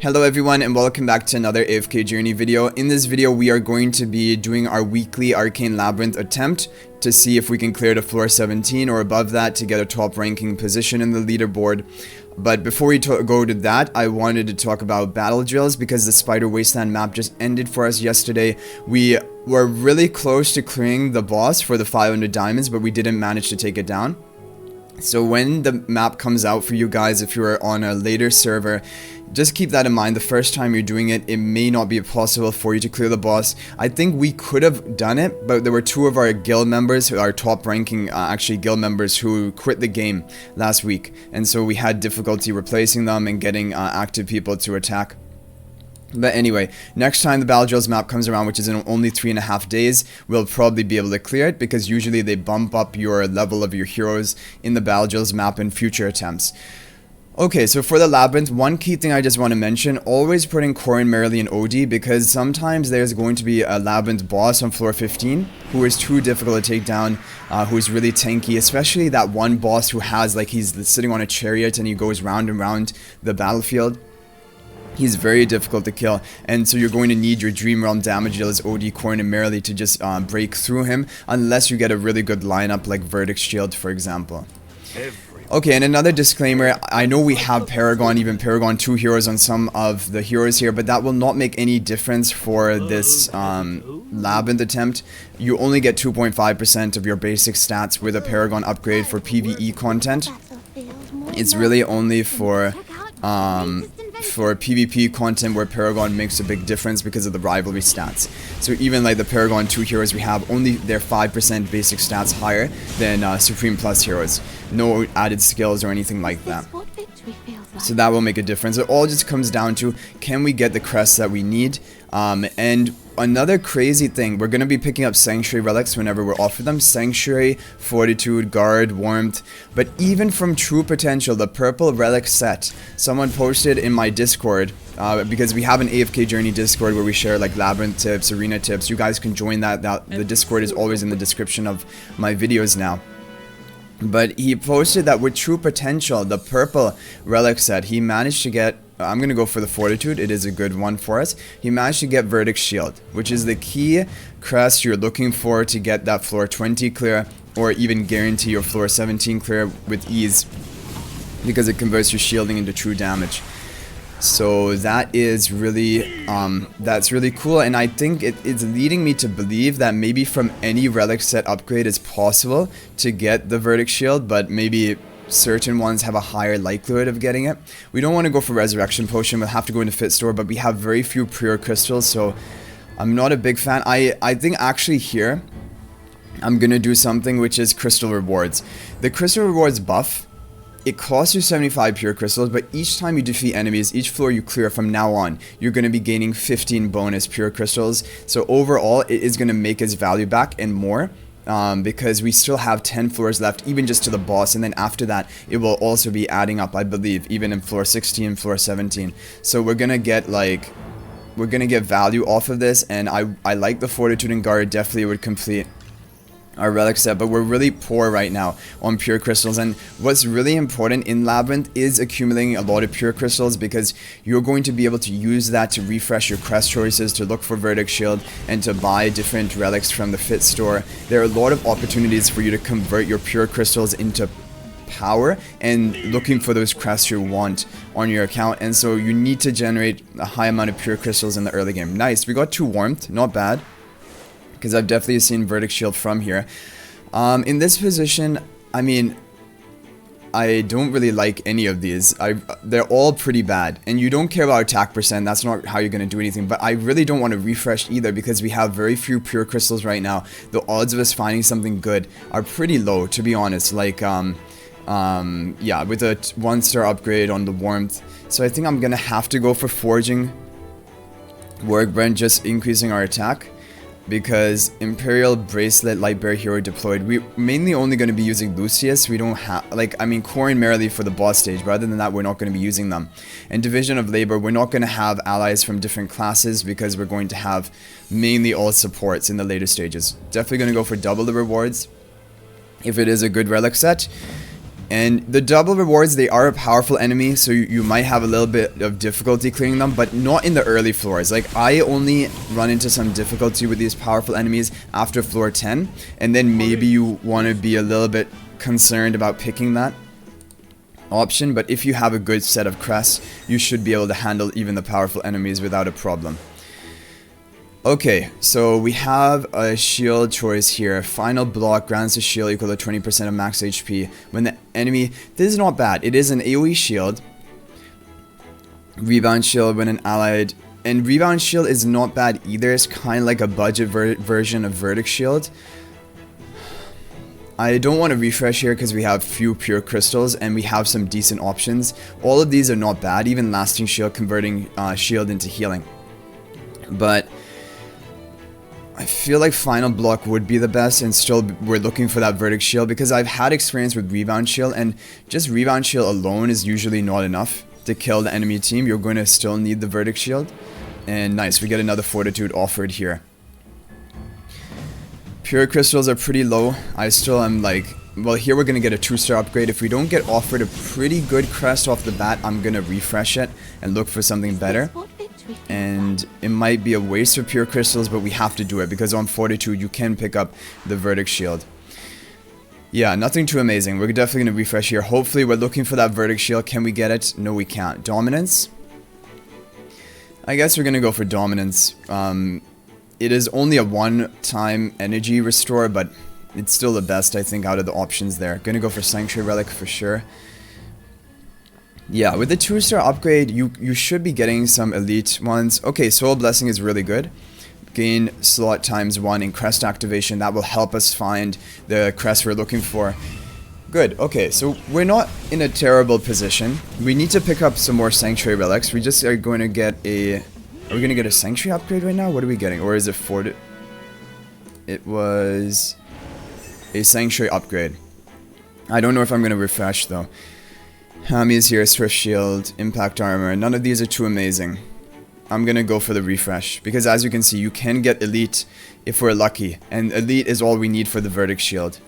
Hello everyone and welcome back to another AFK journey video. In this video we are going to be doing our weekly Arcane Labyrinth attempt to see if we can clear to floor 17 or above that to get a top ranking position in the leaderboard. But before we go to that, I wanted to talk about battle drills because the Spider Wasteland map just ended for us yesterday. We were really close to clearing the boss for the 500 diamonds, but we didn't manage to take it down. So when the map comes out for you guys, if you're on a later server, just keep that in mind. The first time you're doing it, it may not be possible for you to clear the boss. I think we could have done it, but there were two of our guild members, our top ranking actually guild members, who quit the game last week. And so we had difficulty replacing them and getting active people to attack. But anyway, next time the Battle Drills map comes around, which is in only 3.5 days, we'll probably be able to clear it because usually they bump up your level of your heroes in the Battle Drills map in future attempts. Okay, so for the Labyrinth, one key thing I just want to mention, always put in Corin, Merrily, and OD because sometimes there's going to be a Labyrinth boss on floor 15 who is too difficult to take down, who is really tanky, especially that one boss who has, like, he's sitting on a chariot and he goes round and round the battlefield. He's very difficult to kill, and so you're going to need your Dream Realm damage dealers, OD, Corin, and Merrily to just break through him, unless you get a really good lineup like Verdict's Shield, for example. Okay, and another disclaimer, I know we have Paragon, even Paragon 2 heroes on some of the heroes here, but that will not make any difference for this Labyrinth attempt. You only get 2.5% of your basic stats with a Paragon upgrade for PvE content. It's really only for PvP content where Paragon makes a big difference because of the rivalry stats. So even like the Paragon 2 heroes we have, only their 5% basic stats higher than Supreme Plus heroes. No added skills or anything like that. So that will make a difference. It all just comes down to, can we get the crests that we need? And another crazy thing, we're going to be picking up Sanctuary relics whenever we're offered them. Sanctuary, Fortitude, Guard, Warmth. But even from True Potential, the purple relic set, someone posted in my Discord, because we have an AFK Journey Discord where we share like Labyrinth tips, Arena tips. You guys can join that. The Discord is always in the description of my videos now. But he posted that with True Potential, the purple relic set, he managed to get, I'm going to go for the Fortitude, it is a good one for us. He managed to get Verdict's Shield, which is the key crest you're looking for to get that floor 20 clear, or even guarantee your floor 17 clear with ease, because it converts your shielding into true damage. So that is really, that's really cool, and I think it's leading me to believe that maybe from any relic set upgrade it's possible to get the Verdict's Shield, but maybe certain ones have a higher likelihood of getting it. We don't want to go for Resurrection Potion, we'll have to go into Fit Store, but we have very few Pure Crystals, so I'm not a big fan. I think actually here, I'm gonna do something which is Crystal Rewards. The Crystal Rewards buff, it costs you 75 pure crystals, but each time you defeat enemies, each floor you clear from now on, you're going to be gaining 15 bonus pure crystals. So overall, it is going to make its value back and more, because we still have 10 floors left, even just to the boss. And then after that, it will also be adding up, I believe, even in floor 16, floor 17. So we're going to get like, we're going to get value off of this. And I like the Fortitude and Guard, definitely would complete our relic set, but we're really poor right now on pure crystals. And what's really important in Labyrinth is accumulating a lot of pure crystals, because you're going to be able to use that to refresh your crest choices, to look for Verdict's Shield, and to buy different relics from the Fit Store. There are a lot of opportunities for you to convert your pure crystals into power and looking for those crests you want on your account. And so you need to generate a high amount of pure crystals in the early game. Nice, we got 2 Warmth, not bad, because I've definitely seen Verdict's Shield from here. In this position, I mean, I don't really like any of these. They're all pretty bad, and you don't care about attack percent, that's not how you're going to do anything, but I really don't want to refresh either, because we have very few pure crystals right now. The odds of us finding something good are pretty low, to be honest, like, yeah, with a 1-star upgrade on the Warmth. So I think I'm going to have to go for Forging Workbench, just increasing our attack, because Imperial Bracelet, Light Bear Hero deployed. We're mainly only going to be using Lucius. We don't have, like, I mean, Corin, Merrily for the boss stage, but other than that, we're not going to be using them. And Division of Labor, we're not going to have allies from different classes, because we're going to have mainly all supports in the later stages. Definitely going to go for double the rewards if it is a good relic set. And the double rewards, they are a powerful enemy, so you might have a little bit of difficulty clearing them, but not in the early floors. Like, I only run into some difficulty with these powerful enemies after floor 10, and then maybe you want to be a little bit concerned about picking that option, but if you have a good set of crests, you should be able to handle even the powerful enemies without a problem. Okay, so we have a shield choice here. Final block grants a shield equal to 20% of max HP. When the enemy... This is not bad. It is an AoE shield. Rebound shield when an allied... And rebound shield is not bad either. It's kind of like a budget version of verdict shield. I don't want to refresh here because we have few pure crystals and we have some decent options. All of these are not bad. Even lasting shield converting shield into healing. But... I feel like final block would be the best, and still we're looking for that verdict shield because I've had experience with rebound shield, and just rebound shield alone is usually not enough to kill the enemy team. You're going to still need the verdict shield. And nice, we get another fortitude offered here. Pure crystals are pretty low. I still am like, well, here we're going to get a 2-star upgrade. If we don't get offered a pretty good crest off the bat, I'm going to refresh it and look for something better. And it might be a waste of pure crystals, but we have to do it because on fortitude you can pick up the verdict shield. Yeah, nothing too amazing. We're definitely going to refresh here. Hopefully we're looking for that verdict shield. Can we get it? No, we can't. Dominance? I guess we're going to go for dominance. It is only a one-time energy restore, but it's still the best, I think, out of the options there. Gonna go for Sanctuary Relic for sure. Yeah, with the 2-star upgrade, you should be getting some elite ones. Okay, Soul Blessing is really good. Gain slot ×1 in crest activation. That will help us find the crest we're looking for. Good, okay, so we're not in a terrible position. We need to pick up some more Sanctuary Relics. We just are going to get a... Are we going to get a Sanctuary upgrade right now? What are we getting? Or is it Fort... It was... a Sanctuary upgrade. I don't know if I'm going to refresh though. Hami is here, Swift Shield, Impact Armor. None of these are too amazing. I'm going to go for the refresh. Because as you can see, you can get Elite if we're lucky. And Elite is all we need for the Verdict Shield.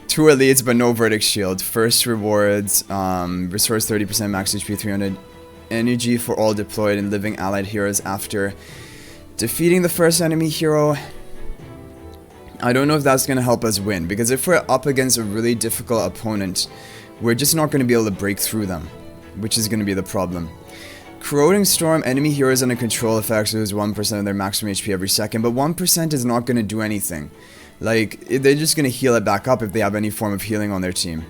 2 Elites but no Verdict Shield. First rewards, restores 30% max HP, 300 energy for all deployed and living allied heroes after defeating the first enemy hero. I don't know if that's going to help us win, because if we're up against a really difficult opponent, we're just not going to be able to break through them, which is going to be the problem. Corroding Storm, enemy heroes under control effects lose 1% of their maximum HP every second, but 1% is not going to do anything. Like, they're just going to heal it back up if they have any form of healing on their team.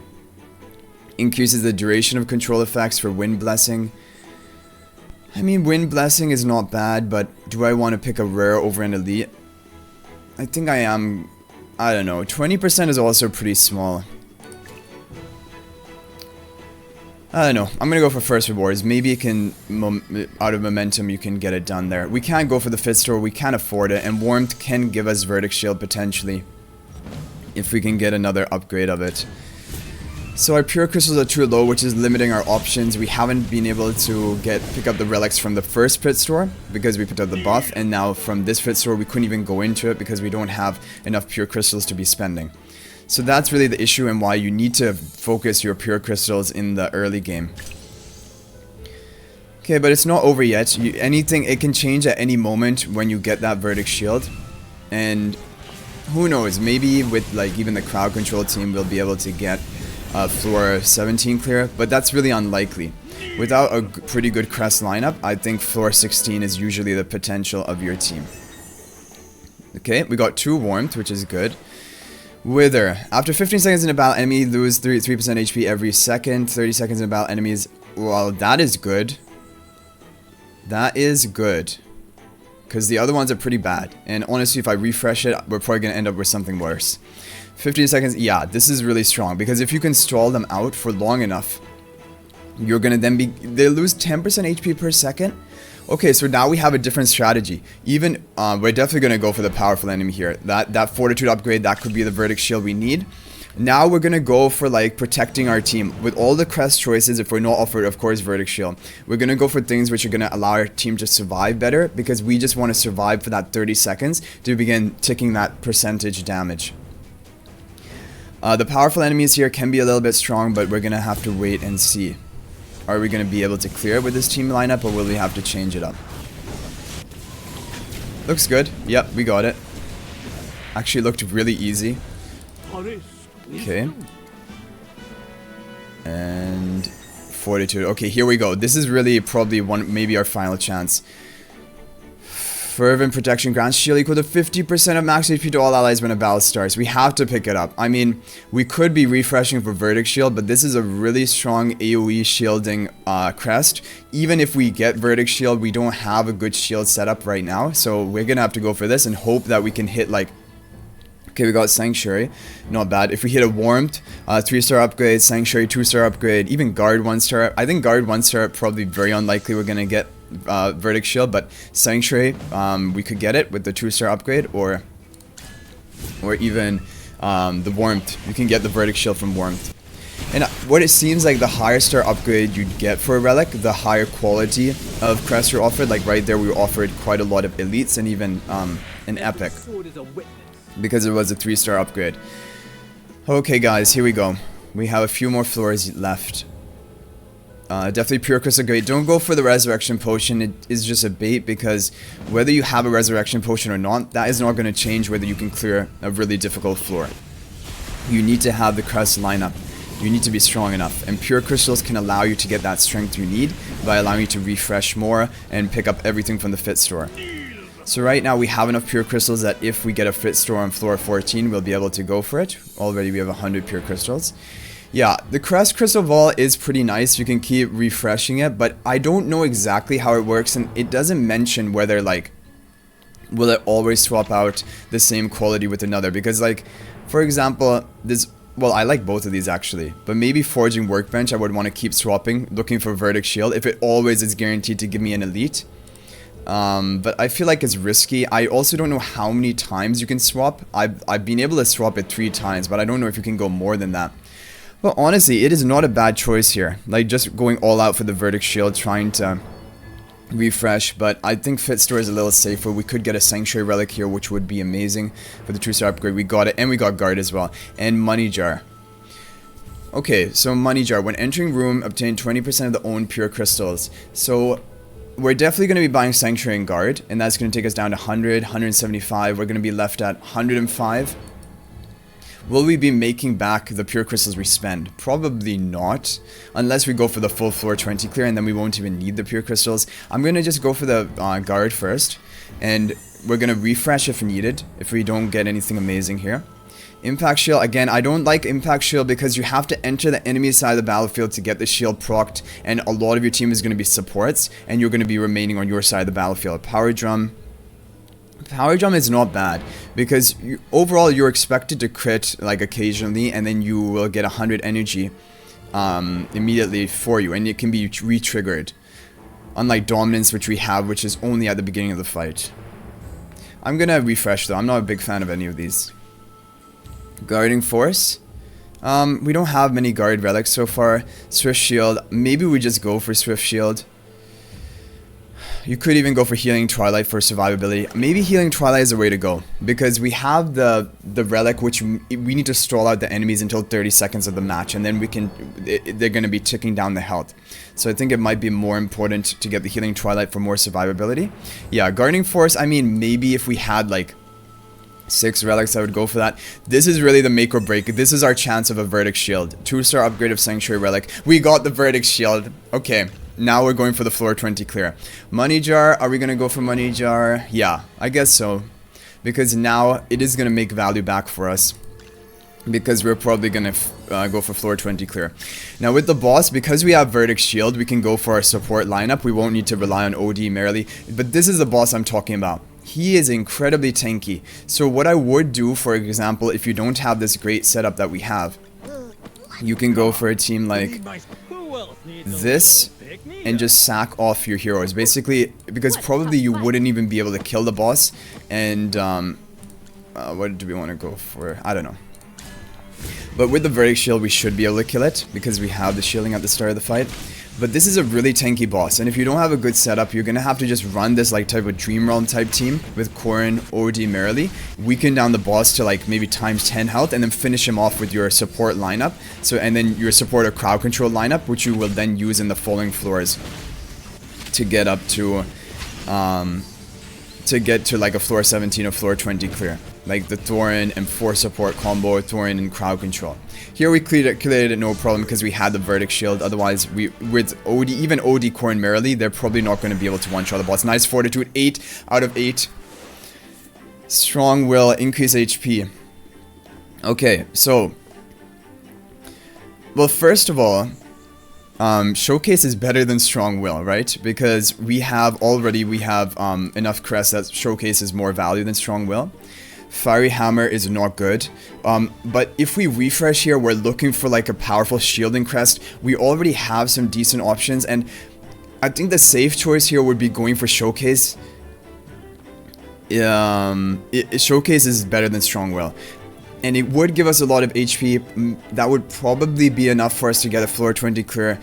Increases the duration of control effects for Wind Blessing. I mean, Wind Blessing is not bad, but do I want to pick a rare over an elite? I think I am. I don't know. 20% is also pretty small. I don't know. I'm gonna go for first rewards. Maybe it can, out of momentum, you can get it done there. We can't go for the 5th store. We can't afford it. And Warmth can give us Verdict Shield potentially, if we can get another upgrade of it. So our pure crystals are too low, which is limiting our options. We haven't been able to pick up the relics from the first pit store because we picked up the buff, and now from this pit store we couldn't even go into it because we don't have enough pure crystals to be spending. So that's really the issue and why you need to focus your pure crystals in the early game. Okay, but it's not over yet. It can change at any moment when you get that Verdict Shield. And who knows, maybe with like even the crowd control team we'll be able to get floor 17 clear, but that's really unlikely. Without a pretty good crest lineup, I think floor 16 is usually the potential of your team. Okay, we got 2 Warmth, which is good. Wither. After 15 seconds in a battle, enemy lose 3% HP every second. 30 seconds in a battle, enemies... Well, that is good. That is good. Because the other ones are pretty bad. And honestly, if I refresh it, we're probably going to end up with something worse. 15 seconds, yeah, this is really strong, because if you can stall them out for long enough, you're gonna then they lose 10% HP per second. Okay, so now we have a different strategy. Even, we're definitely gonna go for the powerful enemy here. That fortitude upgrade, that could be the Verdict Shield we need. Now we're gonna go for like protecting our team. With all the crest choices, if we're not offered, of course, Verdict Shield, we're gonna go for things which are gonna allow our team to survive better, because we just wanna survive for that 30 seconds to begin ticking that percentage damage. The powerful enemies here can be a little bit strong, but we're gonna have to wait and see. Are we gonna be able to clear it with this team lineup, or will we have to change it up? Looks good. Yep, we got it. Actually looked really easy. Okay. And fortitude. Okay, here we go. This is really probably maybe our final chance. Fervent protection grants shield equal to 50% of max HP to all allies when a battle starts. We have to pick it up. I mean, we could be refreshing for verdict shield, but this is a really strong AoE shielding crest. Even if we get verdict shield, we don't have a good shield setup right now, so we're gonna have to go for this and hope that we can hit like... Okay, we got Sanctuary, not bad. If we hit a Warmth, 3-star upgrade, Sanctuary 2-star upgrade, even Guard 1-star. I think Guard 1-star probably very unlikely we're gonna get Verdict Shield, but Sanctuary, we could get it with the 2-star upgrade, or even the Warmth. You can get the Verdict Shield from Warmth. And what it seems like, the higher star upgrade you'd get for a relic, the higher quality of crest you're offered. Like right there, we were offered quite a lot of elites and even an epic, because it was a 3-star upgrade. Okay guys, here we go. We have a few more floors left. Definitely pure crystal great. Don't go for the resurrection potion. It is just a bait, because whether you have a resurrection potion or not, that is not going to change whether you can clear a really difficult floor. You need to have the crest lineup. You need to be strong enough, and pure crystals can allow you to get that strength you need by allowing you to refresh more and pick up everything from the fit store. So right now we have enough pure crystals that if we get a fit store on floor 14, we'll be able to go for it. Already we have 100 pure crystals. Yeah, the crest crystal ball is pretty nice. You can keep refreshing it, but I don't know exactly how it works, and it doesn't mention whether, like, will it always swap out the same quality with another. Because, like, for example, this... Well, I like both of these actually, but maybe Forging Workbench I would want to keep swapping, looking for Verdict Shield, if it always is guaranteed to give me an elite. But I feel like it's risky. I also don't know how many times you can swap. I've been able to swap it 3 times, but I don't know if you can go more than that. But honestly, it is not a bad choice here. Like, just going all out for the Verdict Shield, trying to refresh. But I think Fit Store is a little safer. We could get a Sanctuary Relic here, which would be amazing for the 2-star upgrade. We got it, and we got Guard as well. And Money Jar. Okay, so Money Jar. When entering room, obtain 20% of the own pure crystals. So we're definitely going to be buying Sanctuary and Guard, and that's going to take us down to 100, 175. We're going to be left at 105. Will we be making back the pure crystals we spend? Probably not, unless we go for the full floor 20 clear, and then we won't even need the pure crystals. I'm going to just go for the Guard first, and we're going to refresh if needed, if we don't get anything amazing here. Impact Shield, again, I don't like Impact Shield because you have to enter the enemy side of the battlefield to get the shield procced, and a lot of your team is going to be supports, and you're going to be remaining on your side of the battlefield. Power Drum. Power Drum is not bad, because overall you're expected to crit like occasionally, and then you will get 100 energy immediately for you, and it can be re-triggered. Unlike Dominance, which we have, which is only at the beginning of the fight. I'm gonna refresh though, I'm not a big fan of any of these. Guarding Force. We don't have many Guard relics so far. Swift Shield, maybe we just go for Swift Shield. You could even go for Healing Twilight for survivability. Maybe Healing Twilight is the way to go, because we have the relic, which we need to stall out the enemies until 30 seconds of the match, and then they're going to be ticking down the health. So I think it might be more important to get the Healing Twilight for more survivability. Yeah, Guarding Force, I mean, maybe if we had like 6 relics, I would go for that. This is really the make or break. This is our chance of a Verdict Shield. 2-star upgrade of Sanctuary Relic. We got the Verdict Shield. Okay. Now we're going for the floor 20 clear. Money Jar, are we going to go for Money Jar? Yeah, I guess so. Because now it is going to make value back for us. Because we're probably going to go for floor 20 clear. Now with the boss, because we have Verdict Shield, we can go for our support lineup. We won't need to rely on OD merely. But this is the boss I'm talking about. He is incredibly tanky. So what I would do, for example, if you don't have this great setup that we have, you can go for a team like this and just sack off your heroes, basically, because probably you wouldn't even be able to kill the boss. And what do we want to go for? I don't know. But with the Verdict Shield we should be able to kill it, because we have the shielding at the start of the fight. But this is a really tanky boss, and if you don't have a good setup, you're gonna have to just run this like type of Dream Realm type team with Corrin, OD, Merrily, weaken down the boss to like maybe times 10 health, and then finish him off with your support lineup. So, and then your support or crowd control lineup, which you will then use in the following floors to get up to like a floor 17 or floor 20 clear. Like the Thorin and 4 support combo, Thorin and crowd control. Here we cleared it no problem because we had the Verdict Shield. Otherwise, with OD, even OD, Corrin, Merrily, they're probably not going to be able to one-shot the boss. Nice Fortitude, 8 out of 8. Strong Will, increase HP. Okay, so... Well, first of all, Showcase is better than Strong Will, right? Because we have enough crests that Showcase is more value than Strong Will. Fiery Hammer is not good, but if we refresh here, we're looking for like a powerful shielding crest. We already have some decent options, and I think the safe choice here would be going for Showcase. Showcase is better than Strong Will, and it would give us a lot of HP. That would probably be enough for us to get a floor 20 clear.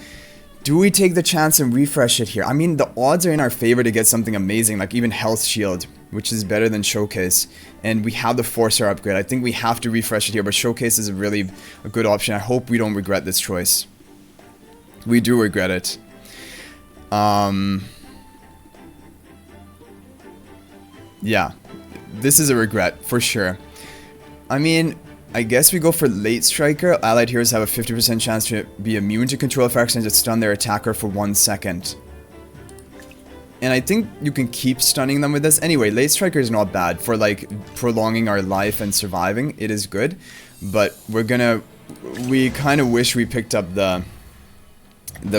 Do we take the chance and refresh it here? I mean, the odds are in our favor to get something amazing, like even Health Shield, which is better than Showcase. And we have the 4-star upgrade. I think we have to refresh it here, but Showcase is a good option. I hope we don't regret this choice. We do regret it. Yeah, this is a regret, for sure. I mean, I guess we go for Late Striker. Allied heroes have a 50% chance to be immune to control effects and to stun their attacker for 1 second. And I think you can keep stunning them with this. Anyway, Late Striker is not bad for like prolonging our life and surviving. It is good, but we kind of wish we picked up the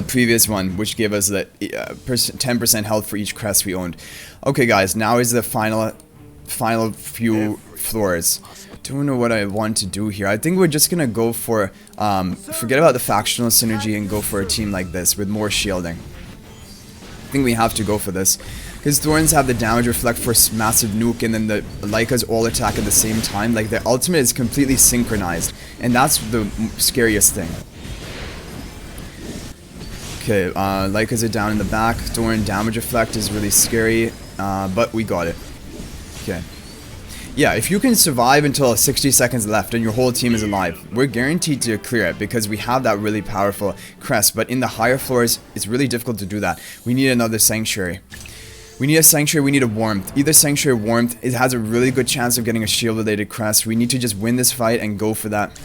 previous one, which gave us the 10% health for each crest we owned. Okay, guys, now is the final few floors. Don't know what I want to do here. I think we're just gonna go for forget about the factional synergy and go for a team like this with more shielding. I think we have to go for this because Thorns have the damage reflect for massive nuke, and then the Lycas all attack at the same time. Like, their ultimate is completely synchronized, and that's the scariest thing. Okay, Lycas are down in the back. Thorn damage reflect is really scary, but we got it. Okay. Yeah, if you can survive until 60 seconds left and your whole team is alive, we're guaranteed to clear it because we have that really powerful crest. But in the higher floors, it's really difficult to do that. We need another Sanctuary. We need a Sanctuary, we need a Warmth. Either Sanctuary or Warmth, it has a really good chance of getting a shield-related crest. We need to just win this fight and go for that.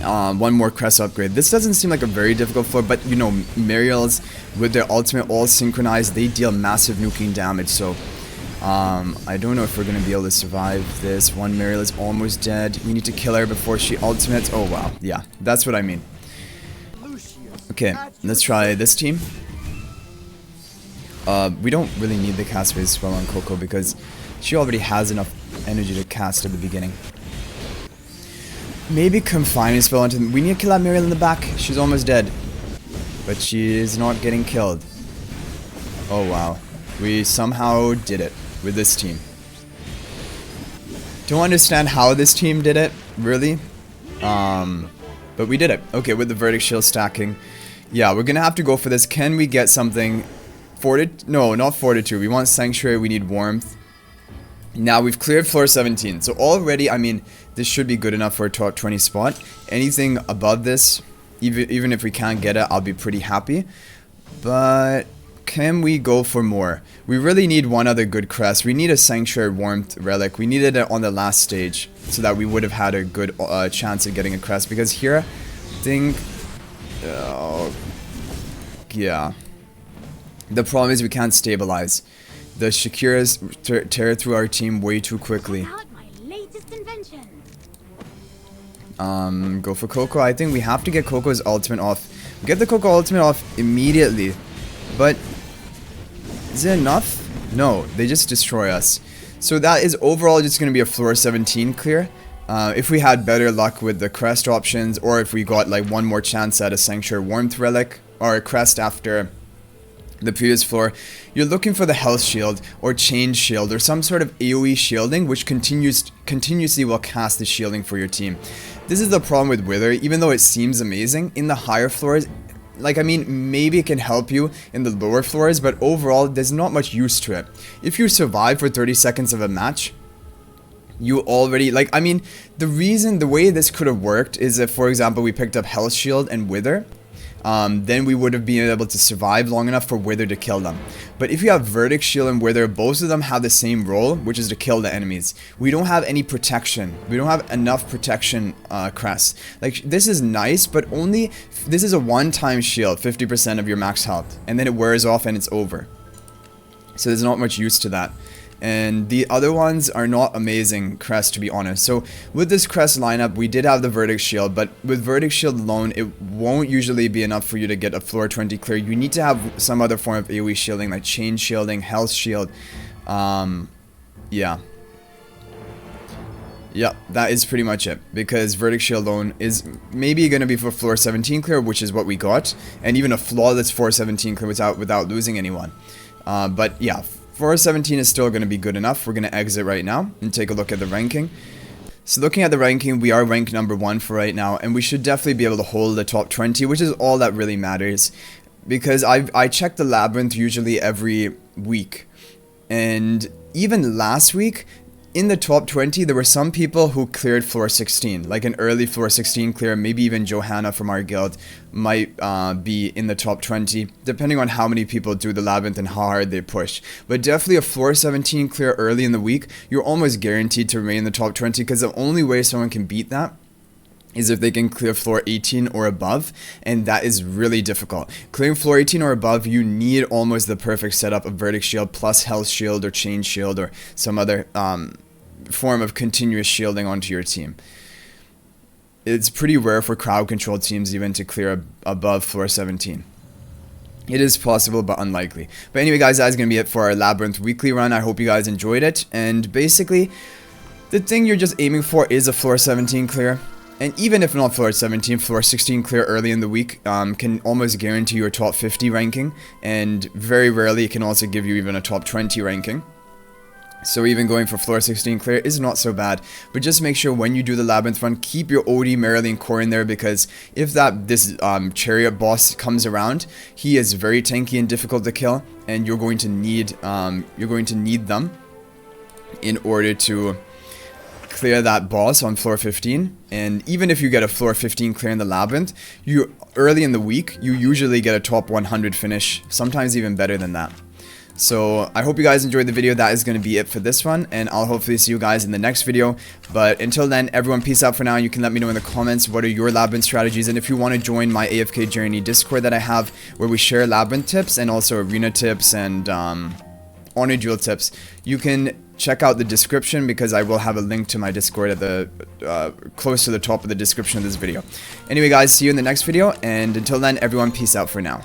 One more crest upgrade. This doesn't seem like a very difficult floor, but you know, Mariels with their ultimate all synchronized, they deal massive nuking damage, so... I don't know if we're going to be able to survive this. One Mariel is almost dead. We need to kill her before she ultimates. Oh wow, yeah, that's what I mean. Okay, let's try this team. We don't really need the cast phase spell on Coco because she already has enough energy to cast at the beginning. Maybe Confining spell onto them. We need to kill that Mariel in the back. She's almost dead. But she is not getting killed. Oh wow. We somehow did it with this team. Don't understand how this team did it, really. But we did it. Okay, with the Verdict Shield stacking. Yeah, we're gonna have to go for this. Can we get something? No, not Fortitude. We want Sanctuary, we need Warmth. Now we've cleared floor 17. So already, I mean, this should be good enough for a top 20 spot. Anything above this, even if we can't get it, I'll be pretty happy. But... can we go for more? We really need one other good crest. We need a Sanctuary Warmth relic. We needed it on the last stage so that we would have had a good chance of getting a crest. Because here, I think... yeah. The problem is we can't stabilize. The Shakiras tear through our team way too quickly. Go for Coco. I think we have to get Coco's ultimate off. Get the Coco ultimate off immediately. But... is it enough? No, they just destroy us. So that is overall just going to be a floor 17 clear. If we had better luck with the crest options, or if we got like one more chance at a Sanctuary Warmth relic, or a crest after the previous floor, you're looking for the health shield, or change shield, or some sort of AoE shielding, which continuously will cast the shielding for your team. This is the problem with Wither. Even though it seems amazing, in the higher floors, like, I mean, maybe it can help you in the lower floors, but overall, there's not much use to it. If you survive for 30 seconds of a match, you already, like, I mean, the way this could have worked is if, for example, we picked up Health Shield and Wither, then we would have been able to survive long enough for Wither to kill them. But if you have Verdict Shield and Wither, both of them have the same role, which is to kill the enemies. We don't have any protection. We don't have enough protection crests. Like, this is nice, but only, this is a one-time shield, 50% of your max health, and then it wears off and it's over. So there's not much use to that. And the other ones are not amazing crests, to be honest. So with this crest lineup, we did have the Verdict Shield, but with Verdict Shield alone, it won't usually be enough for you to get a floor 20 clear. You need to have some other form of AoE shielding, like chain shielding, health shield. Yeah. Yeah, that is pretty much it, because Verdict Shield alone is maybe going to be for floor 17 clear, which is what we got, and even a flawless floor 17 clear without losing anyone. But yeah, floor 17 is still going to be good enough. We're going to exit right now and take a look at the ranking. So looking at the ranking, we are ranked number 1 for right now, and we should definitely be able to hold the top 20, which is all that really matters. Because I check the Labyrinth usually every week, and even last week, in the top 20, there were some people who cleared floor 16, like an early floor 16 clear. Maybe even Johanna from our guild might be in the top 20, depending on how many people do the Labyrinth and how hard they push. But definitely a floor 17 clear early in the week, you're almost guaranteed to remain in the top 20, because the only way someone can beat that is if they can clear floor 18 or above, and that is really difficult. Clearing floor 18 or above, you need almost the perfect setup of Verdict Shield plus Health Shield or Chain Shield or some other form of continuous shielding onto your team. It's pretty rare for crowd control teams even to clear above floor 17. It is possible, but unlikely. But anyway, guys, that's going to be it for our Labyrinth weekly run. I hope you guys enjoyed it. And basically, the thing you're just aiming for is a floor 17 clear. And even if not floor 17, floor 16 clear early in the week can almost guarantee your top 50 ranking. And very rarely it can also give you even a top 20 ranking. So even going for floor 16 clear is not so bad, but just make sure when you do the Labyrinth run, keep your OD, Marilyn core in there, because if this chariot boss comes around, he is very tanky and difficult to kill, and you're going to need them in order to clear that boss on floor 15. And even if you get a floor 15 clear in the Labyrinth, early in the week you usually get a top 100 finish, sometimes even better than that. So I hope you guys enjoyed the video. That is going to be it for this one, and I'll hopefully see you guys in the next video. But until then, everyone, peace out for now. You can let me know in the comments what are your Labyrinth strategies, and if you want to join my AFK Journey Discord that I have, where we share Labyrinth tips and also arena tips and honor duel tips, you can check out the description, because I will have a link to my Discord at the close to the top of the description of this video. Anyway, guys, see you in the next video, and until then, everyone, peace out for now.